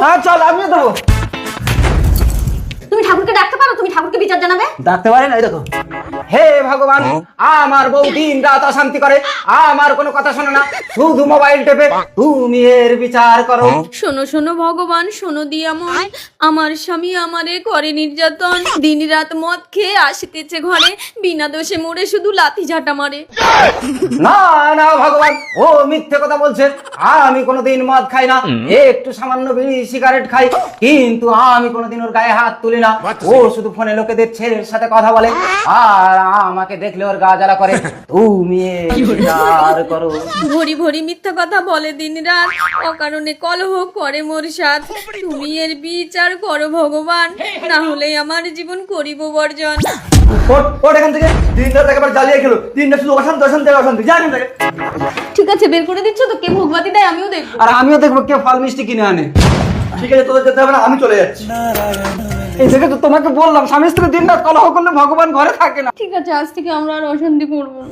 হ্যাঁ চল, আমিও দেবো। তুমি ঠাকুরকে ডাকতে পারো? তুমি ঠাকুরকে বিচার জানাবে? ডাকতে পারে না, এই দেখো। হে ভগবান, আমার বউ দিন রাত অশান্তি করে, আমার কোনো কথা শোনে না, শুধু মোবাইল টেপে, তুমি এর বিচার করো। শোনো শোনো ভগবান, শোনো দিয়ামন, আমার স্বামী আমারে করে নির্যাতন, দিন রাত মদ খেয়ে আসিতেছে ঘরে, বিনা দোষে মোরে শুধু লাথি ঝাঁটা মারে। না না ভগবান, ও মিথ্যে কথা বলছে। আমি কোনোদিন মদ খাই না, একটু সামান্য বিড়ি সিগারেট খাই, কিন্তু আমি কোনোদিন ওর গায়ে হাত তুলি না। ও শুধু ফোনে লোকেদের ছেলের সাথে কথা বলে, আর আমাকে দেখলে ওর গা জ্বালা করে। তুমি এর বিচার করো। ভরি ভরি মিথ্যা কথা বলে দিন রাত, অকারণে কলহ করে মোর সাথ, তুমি এর বিচার করো ভগবান, না হলে আমার জীবন করিব বর্জন। ওর এখান থেকে দিন রাত একেবারে জ্বালিয়ে খেলো, দিনটা শুধু অশান্তি অশান্তি অশান্তি, জানি না। ঠিক আছে, বের করে দিচ্ছ তো, কে ভোগবাতি দেয় আমিও দেখবো। আর আমিও দেখবো কে ফল মিষ্টি কিনে আনে। ঠিক আছে, তোদের যেতে হবে না, আমি চলে যাচ্ছি। এই থেকে তো তোমাকে বললাম, স্বামী স্ত্রী দিন রাত কলহ করলে ভগবান ঘরে থাকে না। ঠিক আছে, আজ থেকে আমরা আর অশান্তি করবো না।